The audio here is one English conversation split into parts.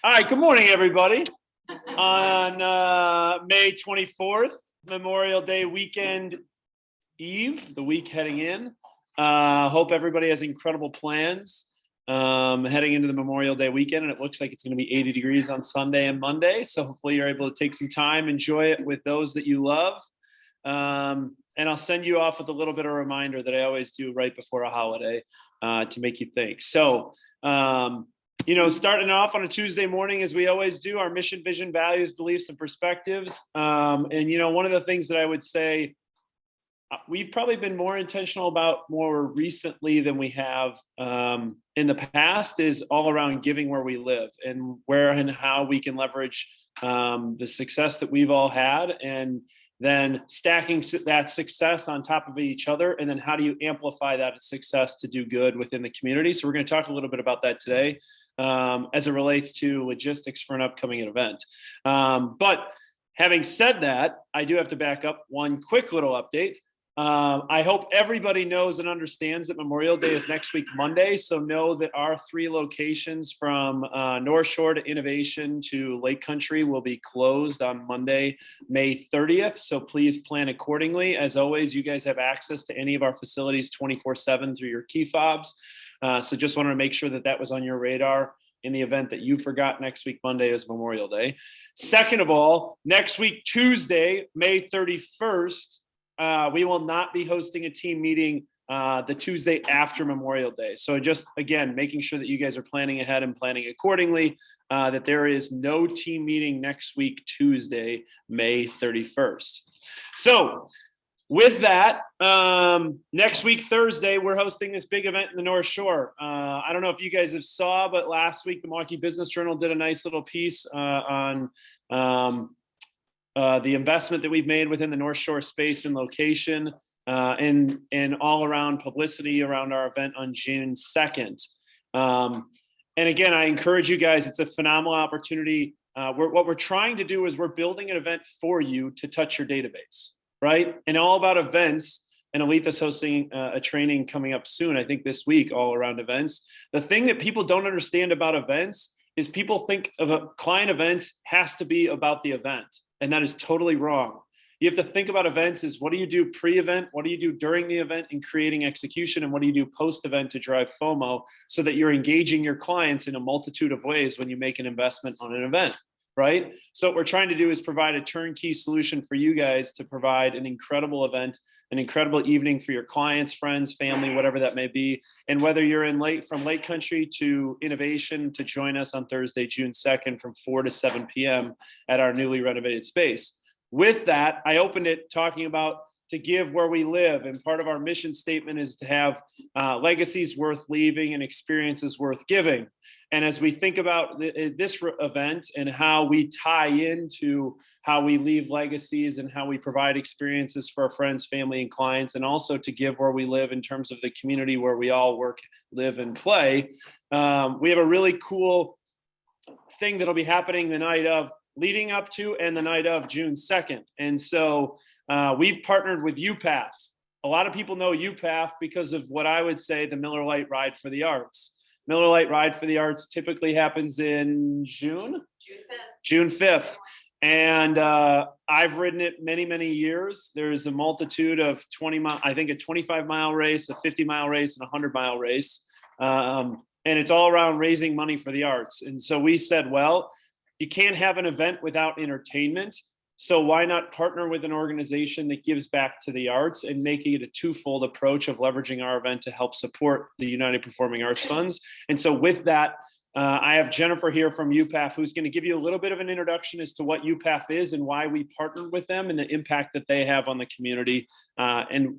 All right, good morning, everybody. On May 24th, Memorial Day weekend eve, the week heading in. Hope everybody has incredible plans heading into the Memorial Day weekend, and it looks like it's going to be 80 degrees on Sunday and Monday. So hopefully you're able to take some time, enjoy it with those that you love. And I'll send you off with a little bit of a reminder that I always do right before a holiday to make you think. So, starting off on a Tuesday morning, as we always do, our mission, vision, values, beliefs, and perspectives. And one of the things that I would say, we've probably been more intentional about more recently than we have in the past is all around giving where we live and where and how we can leverage the success that we've all had, and then stacking that success on top of each other. And then how do you amplify that success to do good within the community? So we're going to talk a little bit about that today as it relates to logistics for an upcoming event. But having said that, I do have to back up one quick little update. I hope everybody knows and understands that Memorial Day is next week, Monday. So know that our 3 locations from North Shore to Innovation to Lake Country will be closed on Monday, May 30th. So please plan accordingly. As always, you guys have access to any of our facilities 24/7 through your key fobs. So just wanted to make sure that that was on your radar in the event that you forgot next week, Monday is Memorial Day. Second of all, next week, Tuesday, May 31st, we will not be hosting a team meeting the Tuesday after Memorial Day. So just, again, making sure that you guys are planning ahead and planning accordingly, that there is no team meeting next week, Tuesday, May 31st. So with that, next week, Thursday, we're hosting this big event in the North Shore. I don't know if you guys have saw, but last week, the Milwaukee Business Journal did a nice little piece on the investment that we've made within the North Shore space and location, and all around publicity around our event on June 2nd. And again, I encourage you guys, it's a phenomenal opportunity. What we're trying to do is we're building an event for you to touch your database, right? And all about events, and Elite is hosting a training coming up soon, I think this week, all around events. The thing that people don't understand about events is people think of a client events has to be about the event. And that is totally wrong. You have to think about events as what do you do pre-event, what do you do during the event in creating execution, and what do you do post-event to drive FOMO so that you're engaging your clients in a multitude of ways when you make an investment on an event, right? So what we're trying to do is provide a turnkey solution for you guys to provide an incredible event, an incredible evening for your clients, friends, family, whatever that may be. And whether you're from Lake Country to Innovation, to join us on Thursday, June 2nd from 4 to 7 p.m. at our newly renovated space. With that, I opened it talking about to give where we live. And part of our mission statement is to have legacies worth leaving and experiences worth giving. And as we think about this event and how we tie into how we leave legacies and how we provide experiences for our friends, family, and clients, and also to give where we live in terms of the community where we all work, live, and play, we have a really cool thing that'll be happening the night of, leading up to, and the night of June 2nd. And so we've partnered with UPAF. A lot of people know UPAF because of what I would say the Miller Lite Ride for the Arts. Miller Lite Ride for the Arts typically happens in June 5th. June 5th. And I've ridden it many, many years. There's a multitude of 20-mile, I think a 25-mile race, a 50-mile race, and a 100-mile race. And it's all around raising money for the arts. And so we said, well, you can't have an event without entertainment. So why not partner with an organization that gives back to the arts and making it a twofold approach of leveraging our event to help support the United Performing Arts Funds? And so with that, I have Jennifer here from UPAF, who's going to give you a little bit of an introduction as to what UPAF is and why we partnered with them and the impact that they have on the community, and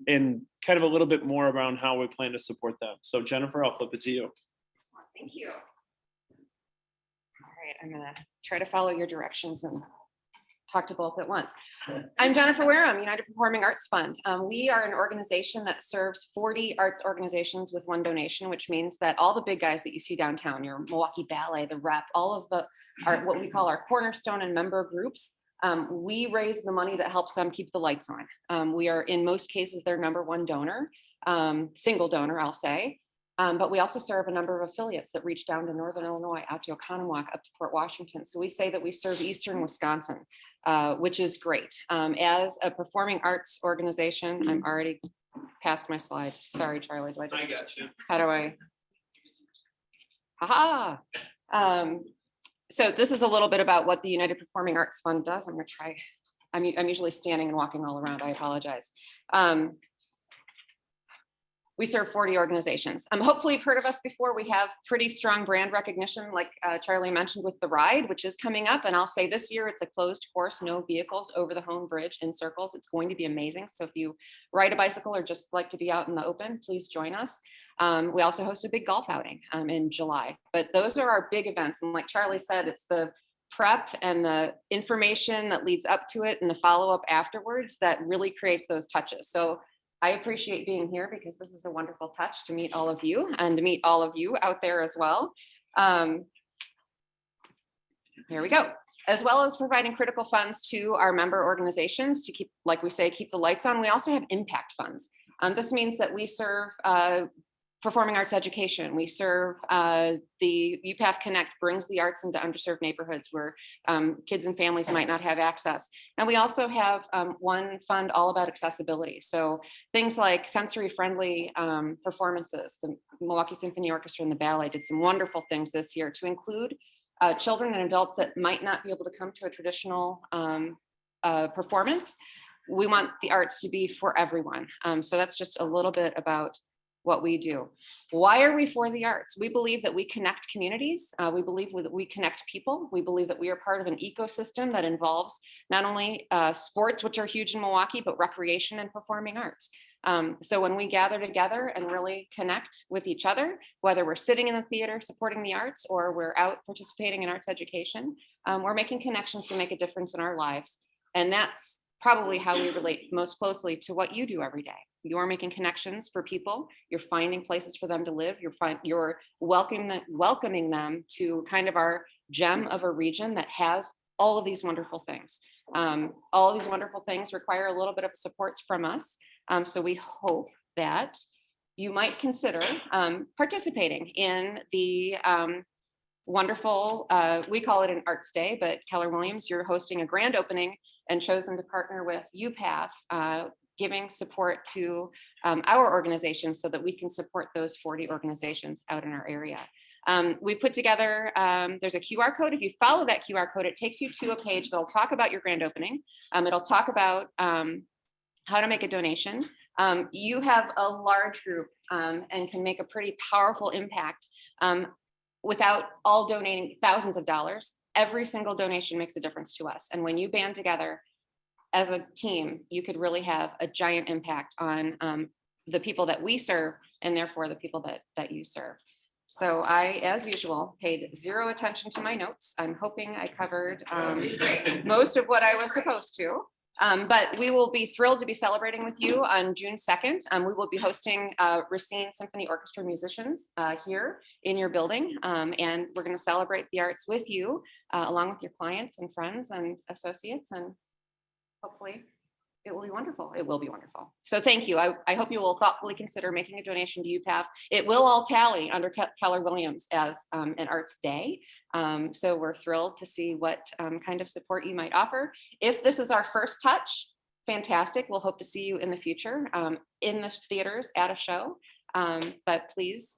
kind of a little bit more around how we plan to support them. So Jennifer, I'll flip it to you. Thank you. All right, I'm going to try to follow your directions and talk to both at once. I'm Jennifer Warham, United Performing Arts Fund. We are an organization that serves 40 arts organizations with one donation, which means that all the big guys that you see downtown, your Milwaukee Ballet, the Rep, all of the what we call our cornerstone and member groups, we raise the money that helps them keep the lights on. We are, in most cases, their number one donor, single donor, I'll say. But we also serve a number of affiliates that reach down to Northern Illinois, out to Oconomowoc, up to Port Washington. So we say that we serve Eastern Wisconsin, which is great. As a performing arts organization, I'm already past my slides. Sorry, Charlie. Do I just? I got you. How do I? Haha. So this is a little bit about what the United Performing Arts Fund does. I'm going to try. I'm usually standing and walking all around. I apologize. We serve 40 organizations. Hopefully you've heard of us before. We have pretty strong brand recognition, like Charlie mentioned with the ride, which is coming up. And I'll say this year, it's a closed course, no vehicles over the home bridge in circles. It's going to be amazing. So if you ride a bicycle or just like to be out in the open, please join us. We also host a big golf outing in July. But those are our big events. And like Charlie said, it's the prep and the information that leads up to it and the follow-up afterwards that really creates those touches. So I appreciate being here because this is a wonderful touch to meet all of you and to meet all of you out there as well. Here we go. As well as providing critical funds to our member organizations to keep, like we say, keep the lights on. We also have impact funds. This means that we serve performing arts education. We serve the UPAF Connect brings the arts into underserved neighborhoods where kids and families might not have access. And we also have one fund all about accessibility. So things like sensory friendly performances. The Milwaukee Symphony Orchestra and the ballet did some wonderful things this year to include children and adults that might not be able to come to a traditional performance. We want the arts to be for everyone. So that's just a little bit about what we do. Why are we for the arts? We believe that we connect communities. We believe that we connect people. We believe that we are part of an ecosystem that involves not only sports, which are huge in Milwaukee, but recreation and performing arts. So when we gather together and really connect with each other, whether we're sitting in the theater supporting the arts or we're out participating in arts education, we're making connections to make a difference in our lives. And that's probably how we relate most closely to what you do every day. You're making connections for people. You're finding places for them to live. You're welcoming them to kind of our gem of a region that has all of these wonderful things. All of these wonderful things require a little bit of support from us. So we hope that you might consider participating in the wonderful, we call it an Arts Day, but Keller Williams, you're hosting a grand opening and chosen to partner with UPAF, giving support to our organization so that we can support those 40 organizations out in our area. We put together, there's a QR code. If you follow that QR code, it takes you to a page that'll talk about your grand opening. It'll talk about how to make a donation. You have a large group and can make a pretty powerful impact without all donating thousands of dollars. Every single donation makes a difference to us. And when you band together as a team, you could really have a giant impact on the people that we serve and therefore the people that you serve. So I, as usual, paid zero attention to my notes. I'm hoping I covered most of what I was supposed to. But we will be thrilled to be celebrating with you on June 2nd. We will be hosting Racine Symphony Orchestra musicians here in your building. And we're going to celebrate the arts with you, along with your clients and friends and associates. And hopefully it will be wonderful. It will be wonderful. So thank you. I hope you will thoughtfully consider making a donation to UPAF. It will all tally under Keller Williams as an Arts Day. So we're thrilled to see what kind of support you might offer. If this is our first touch, fantastic. We'll hope to see you in the future in the theaters at a show. But please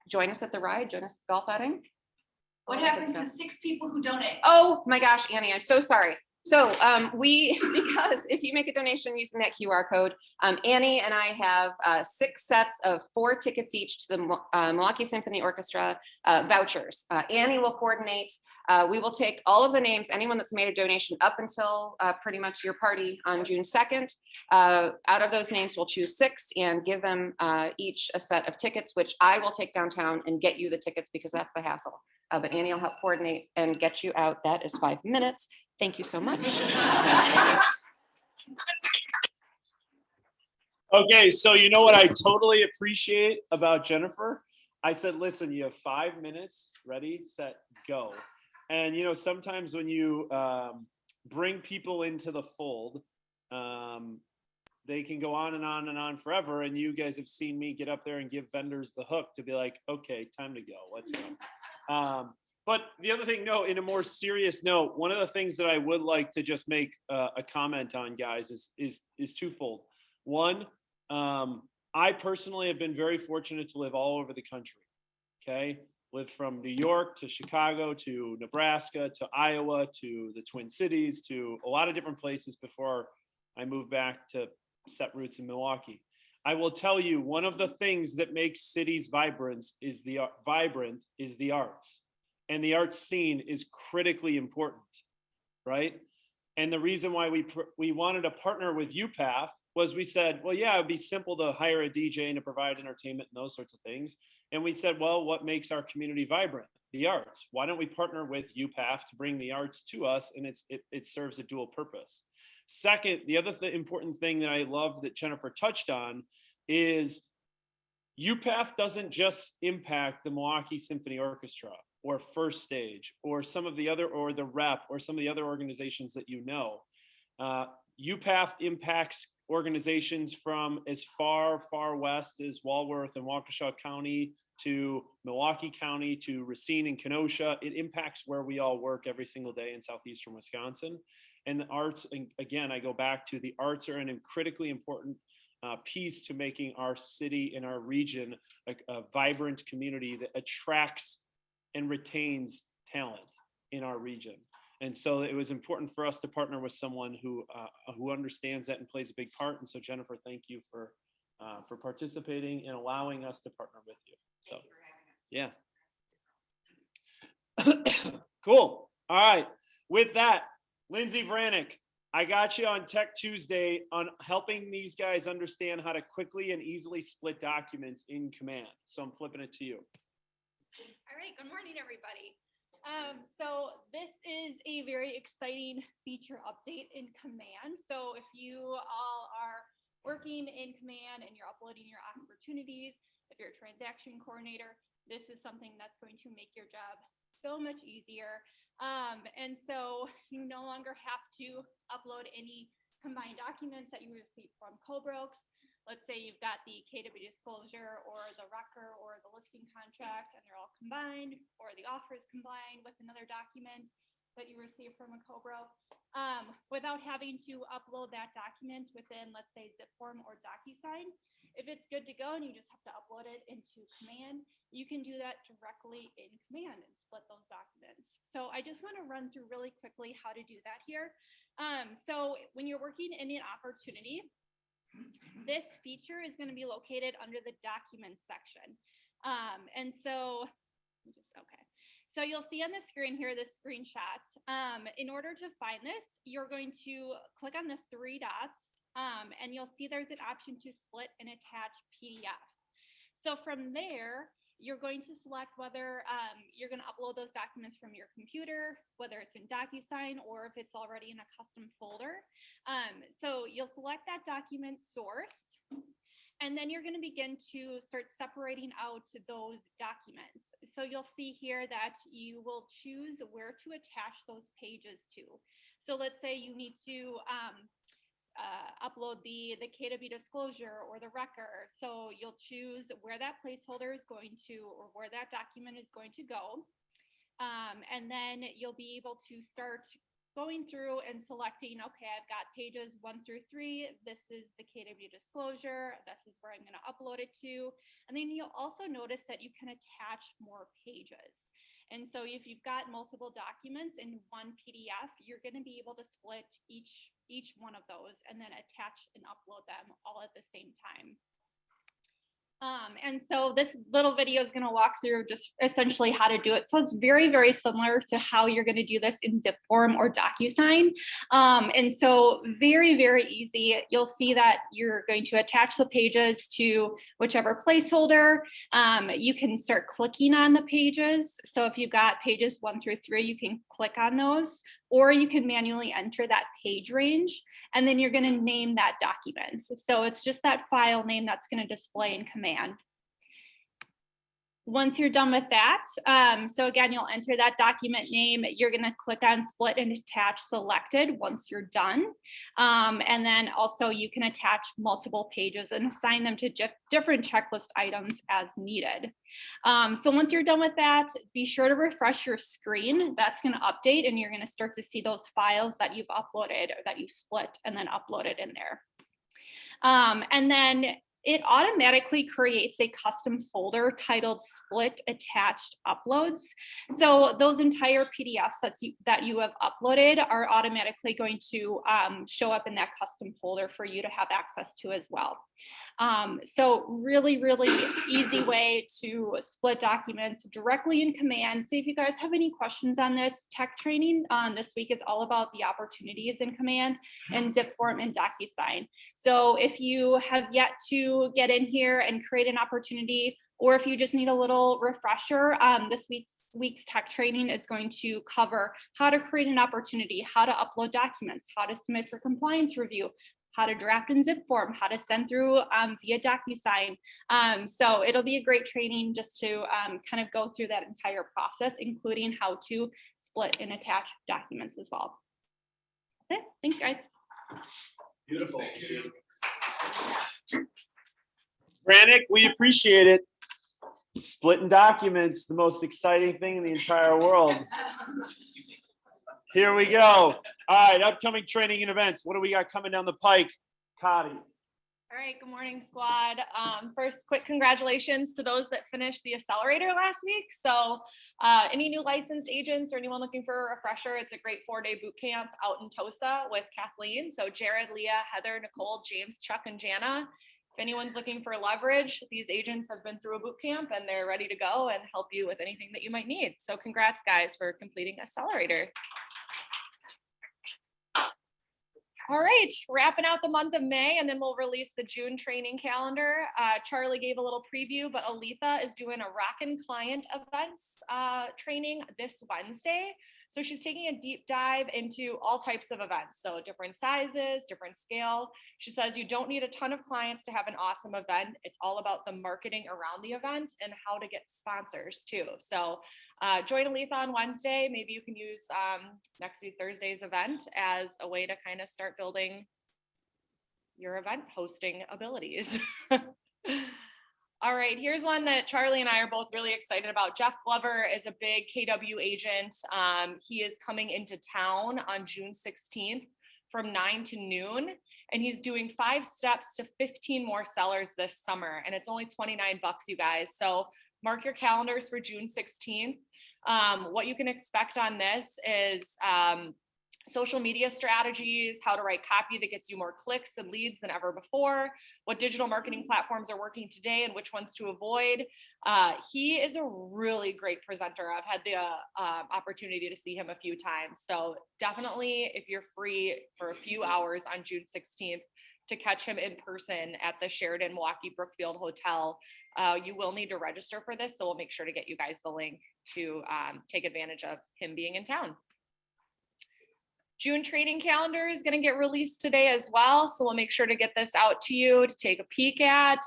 join us at the ride, join us at the golf outing. What happens to 6 people who donate? Oh my gosh, Annie, I'm so sorry. So because if you make a donation using that QR code, Annie and I have 6 sets of 4 tickets each to the Milwaukee Symphony Orchestra vouchers. Annie will coordinate. We will take all of the names, anyone that's made a donation up until pretty much your party on June 2nd. Out of those names, we'll choose 6 and give them each a set of tickets, which I will take downtown and get you the tickets because that's the hassle. But Annie will help coordinate and get you out. That is 5 minutes. Thank you so much. Okay, so you know what I totally appreciate about Jennifer? I said, listen, you have 5 minutes, ready, set, go. And you know, sometimes when you bring people into the fold, they can go on and on and on forever. And you guys have seen me get up there and give vendors the hook to be like, okay, time to go. Let's go. But the other thing, no, in a more serious note, one of the things that I would like to just make a comment on, guys, is twofold. One, I personally have been very fortunate to live all over the country. Okay, lived from New York to Chicago to Nebraska to Iowa to the Twin Cities to a lot of different places before I moved back to set roots in Milwaukee. I will tell you, one of the things that makes cities vibrant is the arts, and the arts scene is critically important, right? And the reason why we wanted to partner with UPath was we said, well, yeah, it'd be simple to hire a DJ and to provide entertainment and those sorts of things. And we said, well, what makes our community vibrant? The arts. Why don't we partner with UPath to bring the arts to us? And it serves a dual purpose. Second, the other important thing that I love that Jennifer touched on is UPath doesn't just impact the Milwaukee Symphony Orchestra or First Stage or some of the other, or the Rep or some of the other organizations that you know. UPath impacts organizations from as far west as Walworth and Waukesha County to Milwaukee County to Racine and Kenosha. It impacts where we all work every single day in southeastern Wisconsin. And the arts, and again, I go back to the arts are a critically important piece to making our city and our region a vibrant community that attracts and retains talent in our region. And so it was important for us to partner with someone who understands that and plays a big part. And so Jennifer, thank you for participating and allowing us to partner with you. So, yeah. Cool. All right. With that, Lindsay Vranick, I got you on Tech Tuesday on helping these guys understand how to quickly and easily split documents in Command. So I'm flipping it to you. All right, good morning, everybody. So this is a very exciting feature update in Command. So if you all are working in Command and you're uploading your opportunities, if you're a transaction coordinator, this is something that's going to make your job so much easier. And so you no longer have to upload any combined documents that you receive from Cobrooks. Let's say you've got the KW disclosure or the record or the listing contract and they're all combined, or the offer is combined with another document that you receive from a Cobro, without having to upload that document within, let's say, zip form or DocuSign. If it's good to go and you just have to upload it into Command, you can do that directly in Command and split those documents. So I just want to run through really quickly how to do that here. So when you're working in an opportunity, this feature is going to be located under the documents section. And so So you'll see on the screen here, this screenshot. In order to find this, you're going to click on the three dots and you'll see there's an option to split and attach PDF. So from there, you're going to select whether you're going to upload those documents from your computer, whether it's in DocuSign or if it's already in a custom folder. So you'll select that document source, and then you're going to begin to start separating out those documents. So you'll see here that you will choose where to attach those pages to. So let's say you need to upload the KW disclosure or the record. So you'll choose where that placeholder is going to, or where that document is going to go. And then you'll be able to start going through and selecting, okay, I've got pages 1 through 3. This is the KW disclosure. This is where I'm going to upload it to. And then you'll also notice that you can attach more pages. And so if you've got multiple documents in one PDF, you're going to be able to split each one of those and then attach and upload them all at the same time. And so this little video is going to walk through just essentially how to do it. So it's very, very similar to how you're going to do this in zip form or DocuSign. And so very, very easy. You'll see that you're going to attach the pages to whichever placeholder. You can start clicking on the pages. So if you've got pages 1 through 3, you can click on those, or you can manually enter that page range, and then you're going to name that document. So it's just that file name that's going to display in Command. Once you're done with that, so again, you'll enter that document name. You're going to click on split and attach selected once you're done. And then also you can attach multiple pages and assign them to different checklist items as needed. So once you're done with that, be sure to refresh your screen. That's going to update and you're going to start to see those files that you've uploaded or that you split and then uploaded in there. And then it automatically creates a custom folder titled Split Attached Uploads. So those entire PDFs that you have uploaded are automatically going to show up in that custom folder for you to have access to as well. So really, really easy way to split documents directly in Command. So if you guys have any questions on this, tech training this week is all about the opportunities in Command and zip form and DocuSign. So if you have yet to get in here and create an opportunity, or if you just need a little refresher, this week's tech training is going to cover how to create an opportunity, how to upload documents, how to submit for compliance review, how to draft in zip form, how to send through via DocuSign. So it'll be a great training just to kind of go through that entire process, including how to split and attach documents as well. That's it. Thanks, guys. Beautiful. Thank you. Brannick, we appreciate it. Splitting documents, the most exciting thing in the entire world. Here we go. All right, upcoming training and events. What do we got coming down the pike? Cotty. All right, good morning, squad. First, quick congratulations to those that finished the accelerator last week. So any new licensed agents or anyone looking for a refresher, it's a great 4-day boot camp out in Tosa with Kathleen. So Jared, Leah, Heather, Nicole, James, Chuck, and Jana. If anyone's looking for leverage, these agents have been through a boot camp and they're ready to go and help you with anything that you might need. So congrats, guys, for completing accelerator. All right, wrapping out the month of May, and then we'll release the June training calendar. Charlie gave a little preview, but Aletha is doing a Rockin' Client Events training this Wednesday. So she's taking a deep dive into all types of events. So different sizes, different scale. She says you don't need a ton of clients to have an awesome event. It's all about the marketing around the event and how to get sponsors too. So join Aletha on Wednesday. Maybe you can use next week, Thursday's event as a way to kind of start building your event hosting abilities. All right, here's one that Charlie and I are both really excited about. Jeff Glover is a big KW agent. He is coming into town on June 16th from 9 to noon, and he's doing 5 steps to 15 more sellers this summer, and it's only $29, you guys. So mark your calendars for June 16th. What you can expect on this is social media strategies, how to write copy that gets you more clicks and leads than ever before, what digital marketing platforms are working today and which ones to avoid. He is a really great presenter. I've had the opportunity to see him a few times. So definitely, if you're free for a few hours on June 16th, to catch him in person at the Sheridan Milwaukee Brookfield Hotel, you will need to register for this. So we'll make sure to get you guys the link to take advantage of him being in town. June training calendar is going to get released today as well. So we'll make sure to get this out to you to take a peek at.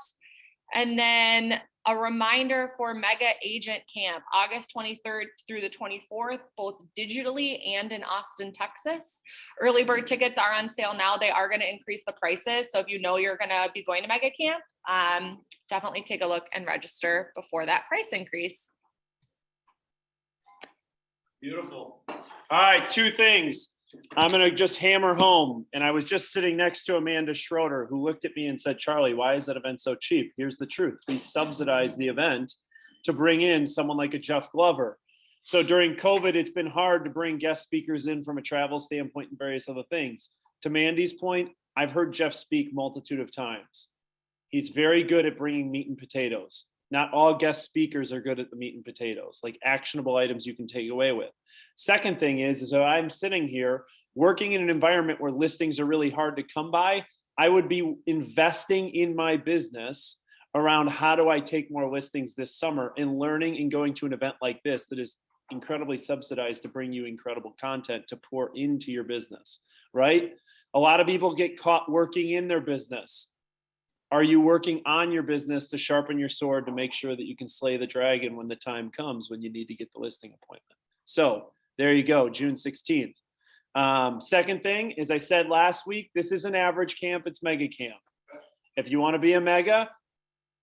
And then a reminder for Mega Agent Camp, August 23rd through the 24th, both digitally and in Austin, Texas. Early bird tickets are on sale now. They are going to increase the prices. So if you know you're going to be going to Mega Camp, definitely take a look and register before that price increase. Beautiful. All right, 2 things I'm going to just hammer home. And I was just sitting next to Amanda Schroeder, who looked at me and said, Charlie, why is that event so cheap? Here's the truth. We subsidize the event to bring in someone like a Jeff Glover. So during COVID, it's been hard to bring guest speakers in from a travel standpoint and various other things. To Mandy's point, I've heard Jeff speak multitude of times. He's very good at bringing meat and potatoes. Not all guest speakers are good at the meat and potatoes, like actionable items you can take away with. Second thing is that I'm sitting here working in an environment where listings are really hard to come by. I would be investing in my business around how do I take more listings this summer, and learning and going to an event like this that is incredibly subsidized to bring you incredible content to pour into your business, right? A lot of people get caught working in their business. Are you working on your business to sharpen your sword to make sure that you can slay the dragon when the time comes when you need to get the listing appointment? So there you go, June 16th. Second thing, as I said last week, this is an average camp, it's mega camp. If you want to be a mega,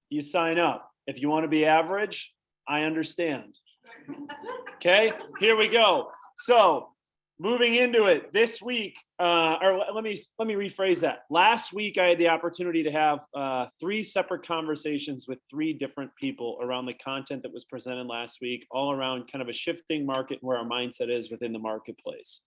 you sign up. If you want to be average, I understand. Okay, here we go. So moving into it this week, or let me rephrase that. Last week, I had the opportunity to have 3 separate conversations with 3 different people around the content that was presented last week, all around kind of a shifting market and where our mindset is within the marketplace.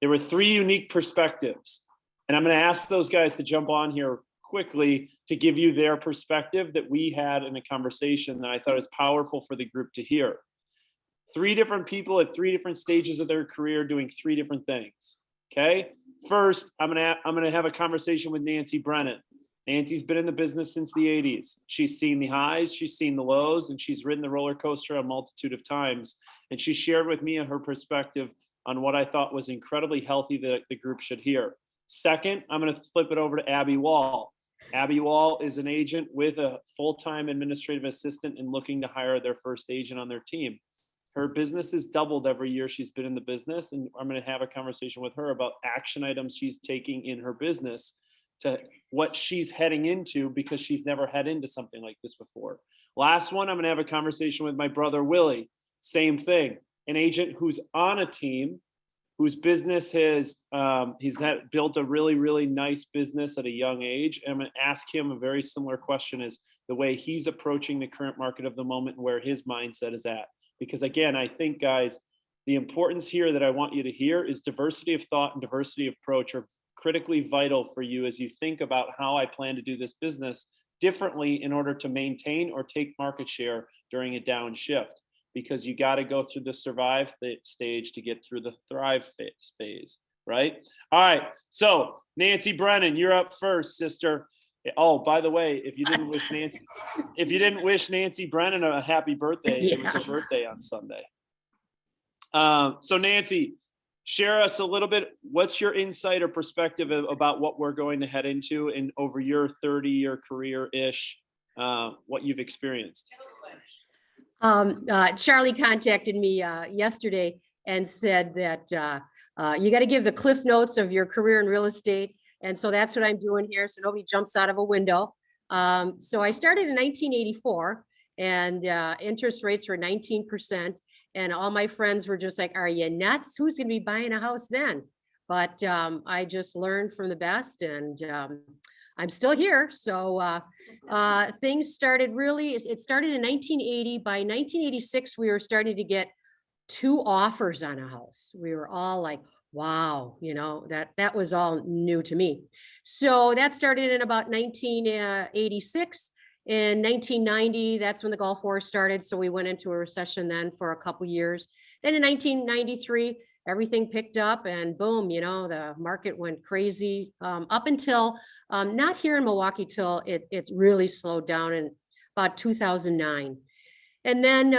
There were 3 unique perspectives, and I'm going to ask those guys to jump on here quickly to give you their perspective that we had in a conversation that I thought was powerful for the group to hear. 3 different people at 3 different stages of their career doing 3 different things. Okay. First, I'm gonna have a conversation with Nancy Brennan. Nancy's been in the business since the 80s. She's seen the highs, she's seen the lows, and she's ridden the roller coaster a multitude of times. And she shared with me her perspective on what I thought was incredibly healthy that the group should hear. Second, I'm going to flip it over to Abby Wall. Abby Wall is an agent with a full-time administrative assistant and looking to hire their first agent on their team. Her business has doubled every year she's been in the business, and I'm going to have a conversation with her about action items she's taking in her business to what she's heading into, because she's never head into something like this before. Last one, I'm going to have a conversation with my brother, Willie. Same thing, an agent who's on a team, whose business has, built a really, really nice business at a young age. And I'm going to ask him a very similar question as the way he's approaching the current market of the moment and where his mindset is at. Because again, I think, guys, the importance here that I want you to hear is diversity of thought and diversity of approach are critically vital for you as you think about how I plan to do this business differently in order to maintain or take market share during a downshift. Because you got to go through the survive stage to get through the thrive phase, right? All right, so Nancy Brennan, you're up first, sister. Oh, by the way, if you didn't wish Nancy Brennan a happy birthday, it was her birthday on Sunday. So Nancy, share us a little bit. What's your insight or perspective about what we're going to head into in over your 30-year career-ish, what you've experienced? Charlie contacted me yesterday and said that you got to give the cliff notes of your career in real estate. And so that's what I'm doing here. So nobody jumps out of a window. So I started in 1984 and interest rates were 19%. And all my friends were just like, are you nuts? Who's going to be buying a house then? But I just learned from the best, and I'm still here. So things started it started in 1980. By 1986, we were starting to get 2 offers on a house. We were all like, wow, that was all new to me. So that started in about 1986. In 1990, that's when the Gulf War started. So we went into a recession then for a couple years. Then in 1993, everything picked up and boom, the market went crazy up until not here in Milwaukee till it really slowed down in about 2009. And then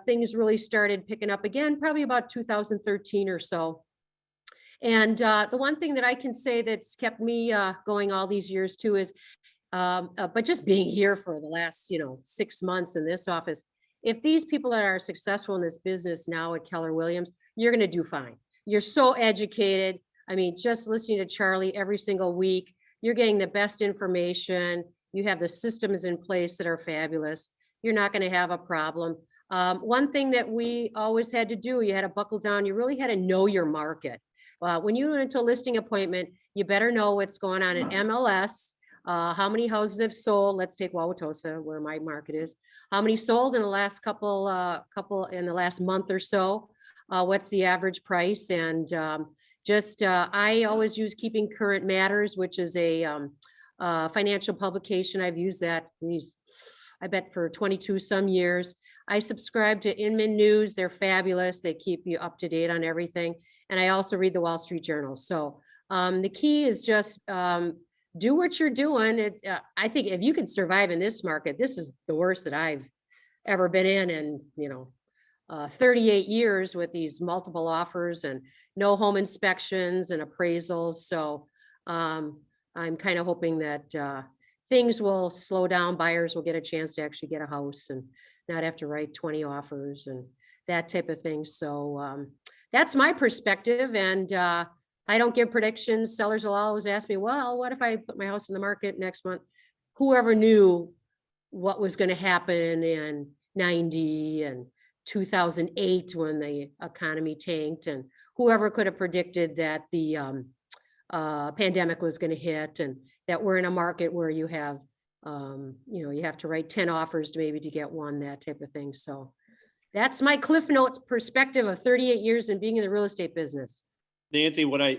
things really started picking up again, probably about 2013 or so. And the one thing that I can say that's kept me going all these years too is, but just being here for the last, 6 months in this office, if these people that are successful in this business now at Keller Williams, you're going to do fine. You're so educated. I mean, just listening to Charlie every single week, you're getting the best information. You have the systems in place that are fabulous. You're not going to have a problem. One thing that we always had to do, you had to buckle down. You really had to know your market. When you went into a listing appointment, you better know what's going on in MLS. How many houses have sold? Let's take Wauwatosa, where my market is. How many sold in the last couple in the last month or so? What's the average price? And I always use Keeping Current Matters, which is a financial publication. I've used that, I bet, for 22 some years. I subscribe to Inman News. They're fabulous. They keep you up to date on everything. And I also read the Wall Street Journal. So the key is just do what you're doing. I think if you can survive in this market, this is the worst that I've ever been in. And, 38 years with these multiple offers and no home inspections and appraisals. So I'm kind of hoping that things will slow down. Buyers will get a chance to actually get a house and not have to write 20 offers and that type of thing. So that's my perspective. And I don't give predictions. Sellers will always ask me, well, what if I put my house in the market next month? Whoever knew what was going to happen in 90 and 2008 when the economy tanked, and whoever could have predicted that the pandemic was going to hit, and that we're in a market where you have, you have to write 10 offers to maybe to get one, that type of thing. So that's my Cliff Notes perspective of 38 years and being in the real estate business. Nancy, what I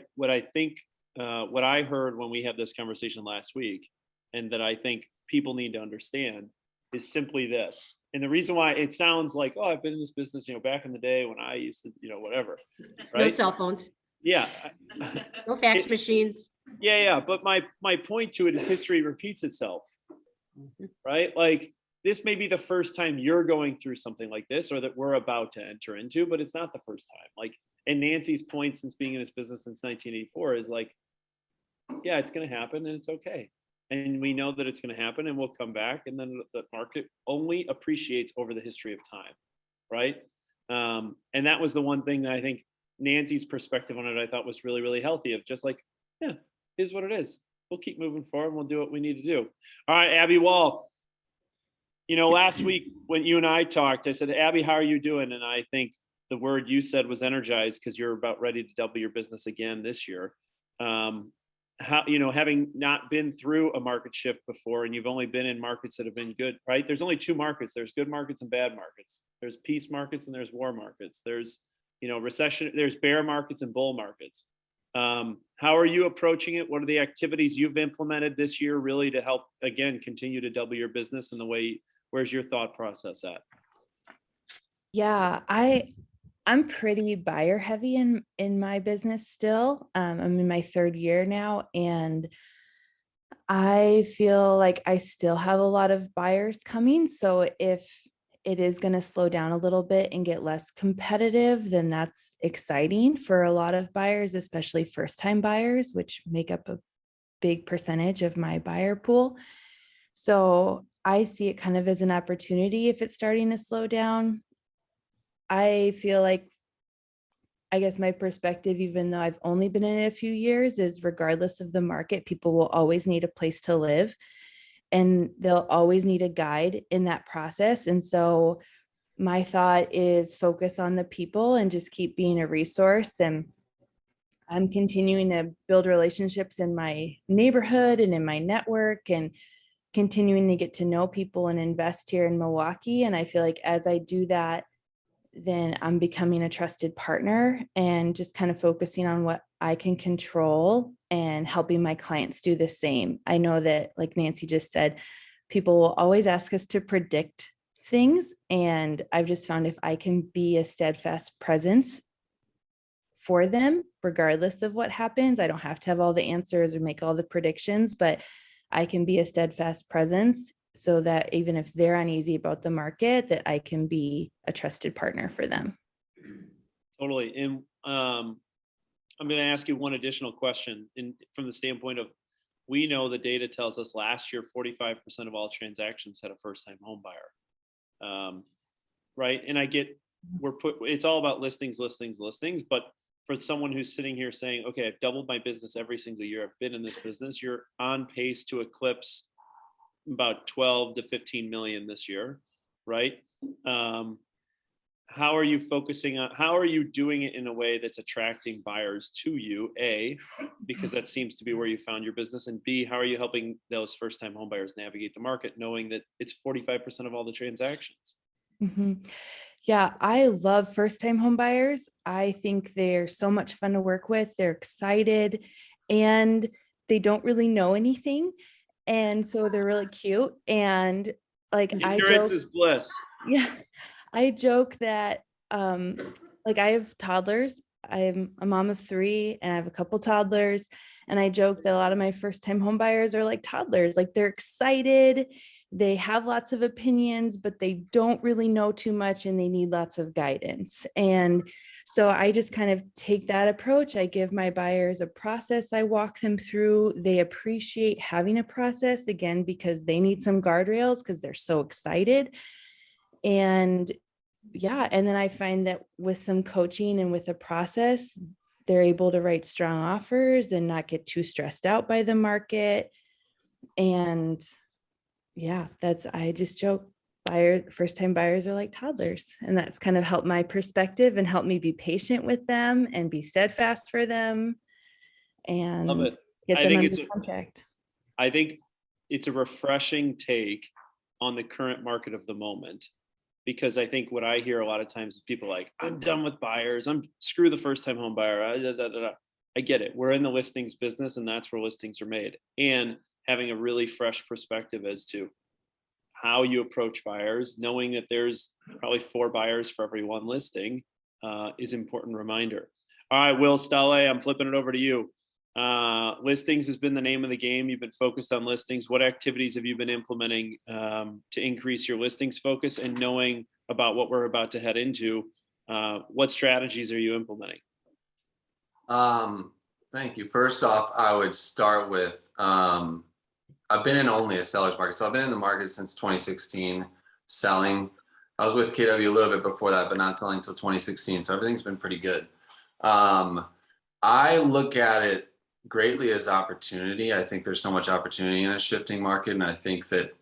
think, what I heard when we had this conversation last week, and that I think people need to understand, is simply this. And the reason why it sounds like, oh, I've been in this business, back in the day when I used to, whatever, right? No cell phones, Yeah. no fax machines. Yeah. But my point to it is history repeats itself, right? Like, this may be the first time you're going through something like this, or that we're about to enter into, but it's not the first time. Like, and Nancy's point since being in this business since 1984 is like, yeah, it's going to happen and it's okay. And we know that it's going to happen and we'll come back, and then the market only appreciates over the history of time, right? And that was the one thing that I think Nancy's perspective on it, I thought was really, really healthy, of just like, yeah, is what it is. We'll keep moving forward and we'll do what we need to do. All right, Abby Wall. Last week when you and I talked, I said, Abby, how are you doing? And I think the word you said was energized, because you're about ready to double your business again this year. How, having not been through a market shift before, and you've only been in markets that have been good, right? There's only two markets. There's good markets and bad markets. There's peace markets and there's war markets. There's, recession, there's bear markets and bull markets. How are you approaching it? What are the activities you've implemented this year really to help, again, continue to double your business in the way, where's your thought process at? Yeah, I'm pretty buyer heavy in my business still. I'm in my third year now, and I feel like I still have a lot of buyers coming. So if it is going to slow down a little bit and get less competitive, then that's exciting for a lot of buyers, especially first-time buyers, which make up a big percentage of my buyer pool. So I see it kind of as an opportunity if it's starting to slow down. I feel like, I guess my perspective, even though I've only been in it a few years, is regardless of the market, people will always need a place to live, and they'll always need a guide in that process. And so my thought is focus on the people and just keep being a resource. And I'm continuing to build relationships in my neighborhood and in my network, and continuing to get to know people and invest here in Milwaukee. And I feel like as I do that, then I'm becoming a trusted partner and just kind of focusing on what I can control and helping my clients do the same. I know that, like Nancy just said, people will always ask us to predict things. And I've just found if I can be a steadfast presence for them, regardless of what happens, I don't have to have all the answers or make all the predictions, but I can be a steadfast presence, so that even if they're uneasy about the market, that I can be a trusted partner for them. Totally. And I'm going to ask you one additional question from the standpoint of, we know the data tells us last year, 45% of all transactions had a first-time home buyer. Right. And I get, it's all about listings, but for someone who's sitting here saying, okay, I've doubled my business every single year I've been in this business, you're on pace to eclipse about 12 to 15 million this year, right? How are you focusing on, how are you doing it in a way that's attracting buyers to you? A, because that seems to be where you found your business, and B, how are you helping those first-time home buyers navigate the market, knowing that it's 45% of all the transactions? Mm-hmm. Yeah, I love first-time home buyers. I think they're so much fun to work with. They're excited and they don't really know anything. And so they're really cute. And like, Ignorance is bliss. Yeah, I joke that like I have toddlers. I'm a mom of 3 and I have a couple toddlers. And I joke that a lot of my first-time home buyers are like toddlers. Like, they're excited. They have lots of opinions, but they don't really know too much and they need lots of guidance. And So I just kind of take that approach. I give my buyers a process I walk them through. They appreciate having a process, again, because they need some guardrails because they're so excited. And yeah, and then I find that with some coaching and with a process, they're able to write strong offers and not get too stressed out by the market. And yeah, I just joke, first time buyers are like toddlers. And that's kind of helped my perspective and helped me be patient with them and be steadfast for them Love and it. get I them think under it's contract. I think it's a refreshing take on the current market of the moment, because I think what I hear a lot of times is people like, I'm done with buyers. Screw the first time home buyer. I get it. We're in the listings business, and that's where listings are made. And having a really fresh perspective as to how you approach buyers, knowing that there's probably 4 buyers for every 1 listing, is an important reminder. All right, Will Stale, I'm flipping it over to you. Listings has been the name of the game. You've been focused on listings. What activities have you been implementing to increase your listings focus? And knowing about what we're about to head into, what strategies are you implementing? Thank you. First off, I would start with, I've been in only a seller's market. So I've been in the market since 2016, selling. I was with KW a little bit before that, but not selling until 2016. So everything's been pretty good. I look at it greatly as opportunity. I think there's so much opportunity in a shifting market. And I think that,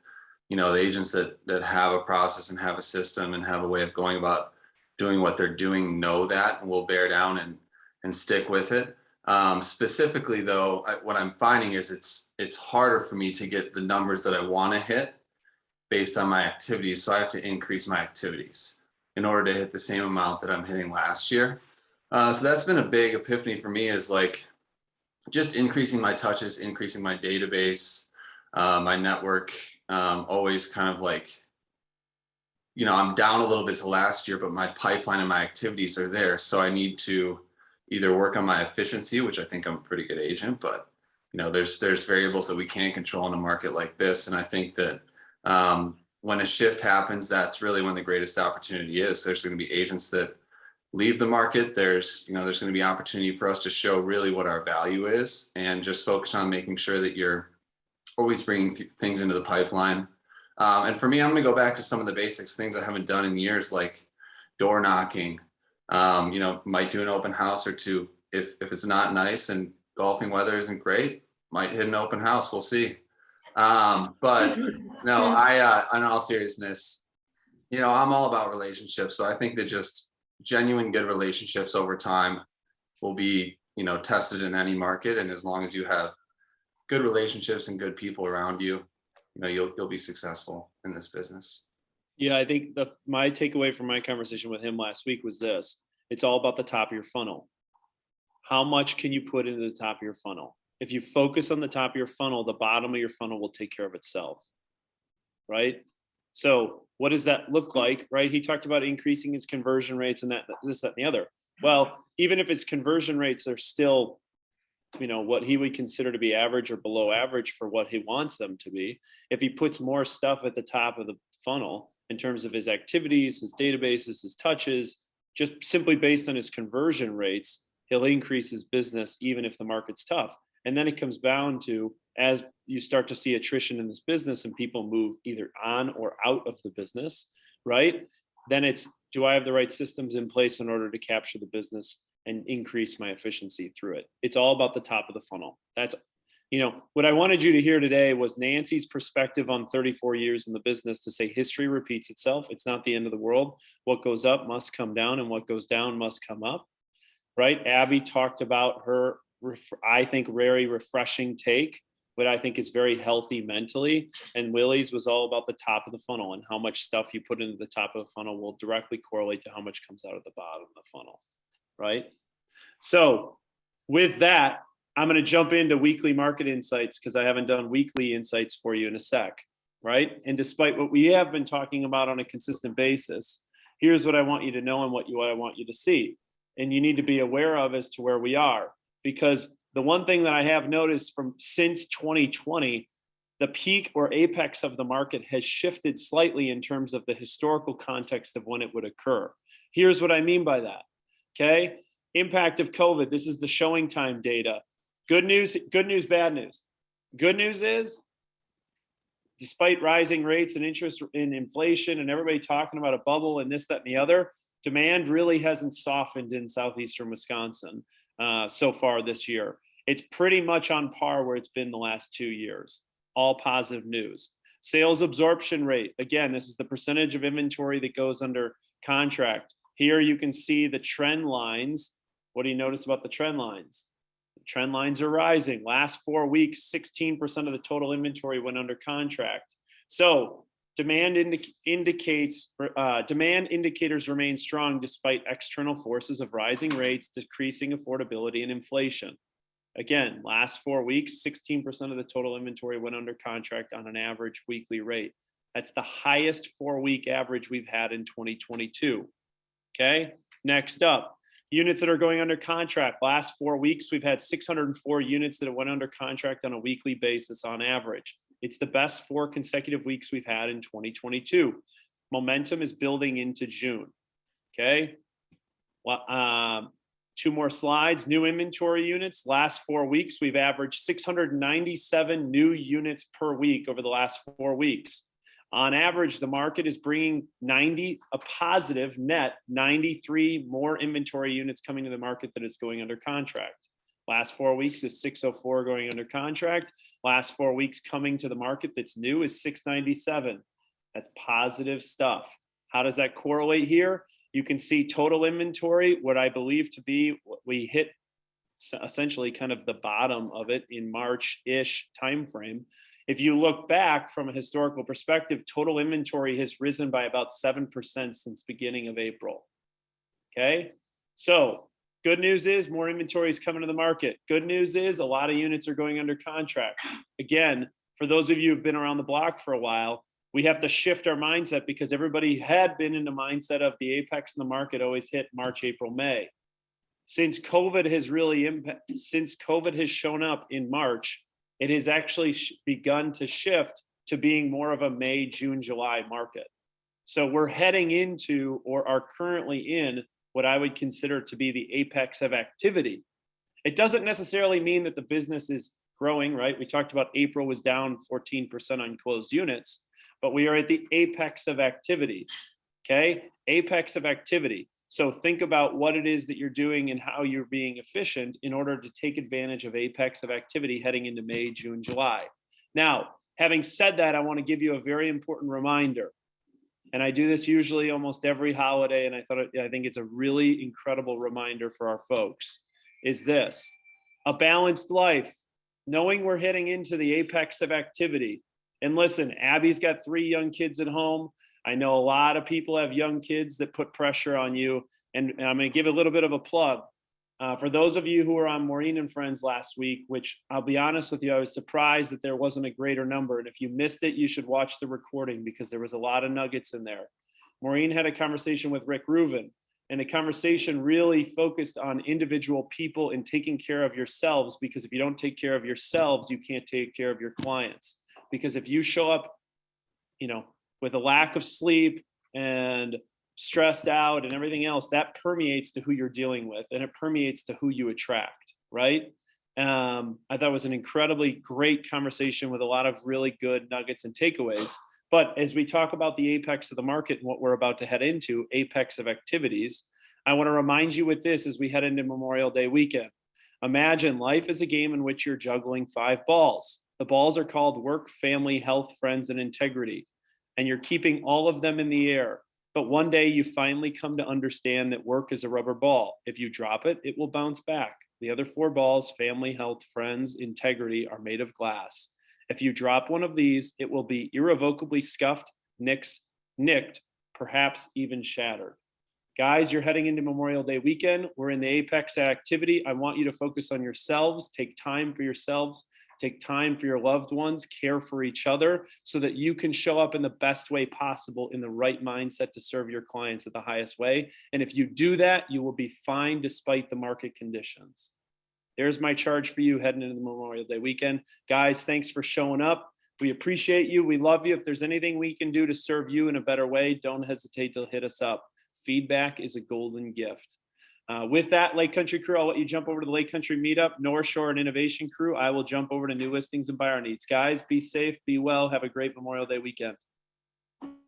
the agents that have a process and have a system and have a way of going about doing what they're doing know that and will bear down and stick with it. Specifically though, what I'm finding is it's harder for me to get the numbers that I want to hit based on my activities. So I have to increase my activities in order to hit the same amount that I'm hitting last year. So that's been a big epiphany for me, is like just increasing my touches, increasing my database, my network, always kind of like, I'm down a little bit to last year, but my pipeline and my activities are there. So I need to either work on my efficiency, which I think I'm a pretty good agent, but there's variables that we can't control in a market like this. And I think that when a shift happens, that's really when the greatest opportunity is. There's going to be agents that leave the market. There's going to be opportunity for us to show really what our value is, and just focus on making sure that you're always bringing things into the pipeline. And for me, I'm going to go back to some of the basics, things I haven't done in years, like door knocking. Might do an open house or 2. If it's not nice and golfing weather isn't great, might hit an open house. We'll see. But no, in all seriousness, I'm all about relationships. So I think that just genuine good relationships over time will be, tested in any market. And as long as you have good relationships and good people around you, you'll be successful in this business. Yeah, I think my takeaway from my conversation with him last week was this: it's all about the top of your funnel. How much can you put into the top of your funnel? If you focus on the top of your funnel, the bottom of your funnel will take care of itself, right? So what does that look like, right? He talked about increasing his conversion rates and this, that, and the other. Well, even if his conversion rates are still, what he would consider to be average or below average for what he wants them to be, if he puts more stuff at the top of the funnel in terms of his activities, his databases, his touches, just simply based on his conversion rates, he'll increase his business even if the market's tough. And then it comes down to, as you start to see attrition in this business and people move either on or out of the business, right? Then it's, do I have the right systems in place in order to capture the business and increase my efficiency through it? It's all about the top of the funnel. That's, what I wanted you to hear today was Nancy's perspective on 34 years in the business, to say history repeats itself. It's not the end of the world. What goes up must come down, and what goes down must come up, right? Abby talked about her, I think, very refreshing take, but I think is very healthy mentally. And Willie's was all about the top of the funnel, and how much stuff you put into the top of the funnel will directly correlate to how much comes out of the bottom of the funnel, right? So with that, I'm going to jump into weekly market insights, because I haven't done weekly insights for you in a sec, right? And despite what we have been talking about on a consistent basis, here's what I want you to know and what I want you to see. And you need to be aware of as to where we are, because the one thing that I have noticed since 2020, the peak or apex of the market has shifted slightly in terms of the historical context of when it would occur. Here's what I mean by that. Okay. Impact of COVID. This is the showing time data. Good news, bad news. Good news is, despite rising rates and interest in inflation and everybody talking about a bubble and this, that, and the other, demand really hasn't softened in southeastern Wisconsin so far this year. It's pretty much on par where it's been the last 2 years. All positive news. Sales absorption rate. Again, this is the percentage of inventory that goes under contract. Here you can see the trend lines. What do you notice about the trend lines? The trend lines are rising. Last 4 weeks, 16% of the total inventory went under contract. So demand indicators remain strong despite external forces of rising rates, decreasing affordability, and inflation. Again, last 4 weeks, 16% of the total inventory went under contract on an average weekly rate. That's the highest 4-week average we've had in 2022. Okay, next up, units that are going under contract. Last 4 weeks, we've had 604 units that went under contract on a weekly basis on average. It's the best 4 consecutive weeks we've had in 2022. Momentum is building into June. Okay. Well, 2 more slides. New inventory units. Last 4 weeks, we've averaged 697 new units per week over the last 4 weeks. On average, the market is bringing a positive net 93 more inventory units coming to the market that is going under contract. Last 4 weeks is 604 going under contract. Last 4 weeks coming to the market that's new is 697. That's positive stuff. How does that correlate here? You can see total inventory, what I believe to be, we hit essentially kind of the bottom of it in March-ish timeframe. If you look back from a historical perspective, total inventory has risen by about 7% since beginning of April. Okay, so good news is more inventory is coming to the market. Good news is a lot of units are going under contract. Again, for those of you who've been around the block for a while, we have to shift our mindset because everybody had been in the mindset of the apex in the market always hit March, April, May. Since COVID has shown up in March, it has actually begun to shift to being more of a May, June, July market. So we're heading into or are currently in what I would consider to be the apex of activity. It doesn't necessarily mean that the business is growing, right? We talked about April was down 14% on closed units, but we are at the apex of activity, okay? Apex of activity. So think about what it is that you're doing and how you're being efficient in order to take advantage of apex of activity heading into May, June, July. Now, having said that, I want to give you a very important reminder. And I do this usually almost every holiday, and I think it's a really incredible reminder for our folks, is this: a balanced life, knowing we're heading into the apex of activity. And listen, Abby's got 3 young kids at home. I know a lot of people have young kids that put pressure on you. And I'm going to give a little bit of a plug. For those of you who were on Maureen and Friends last week, which I'll be honest with you, I was surprised that there wasn't a greater number. And if you missed it, you should watch the recording because there was a lot of nuggets in there. Maureen had a conversation with Rick Reuven, and the conversation really focused on individual people and taking care of yourselves, because if you don't take care of yourselves, you can't take care of your clients. Because if you show up, with a lack of sleep and stressed out and everything else, that permeates to who you're dealing with, and it permeates to who you attract, right? I thought it was an incredibly great conversation with a lot of really good nuggets and takeaways. But as we talk about the apex of the market and what we're about to head into, apex of activities, I want to remind you with this as we head into Memorial Day weekend. Imagine life is a game in which you're juggling 5 balls. The balls are called work, family, health, friends, and integrity. And you're keeping all of them in the air. But one day you finally come to understand that work is a rubber ball. If you drop it, it will bounce back. The other 4 balls, family, health, friends, integrity, are made of glass. If you drop one of these, it will be irrevocably scuffed, nicked, perhaps even shattered. Guys, you're heading into Memorial Day weekend. We're in the apex activity. I want you to focus on yourselves, take time for yourselves, take time for your loved ones, care for each other so that you can show up in the best way possible in the right mindset to serve your clients at the highest way. And if you do that, you will be fine despite the market conditions. There's my charge for you heading into the Memorial Day weekend. Guys, thanks for showing up. We appreciate you. We love you. If there's anything we can do to serve you in a better way, don't hesitate to hit us up. Feedback is a golden gift. With that, Lake Country crew, I'll let you jump over to the Lake Country meetup. North Shore and Innovation crew, I will jump over to new listings and buyer needs. Guys, be safe, be well, have a great Memorial Day weekend.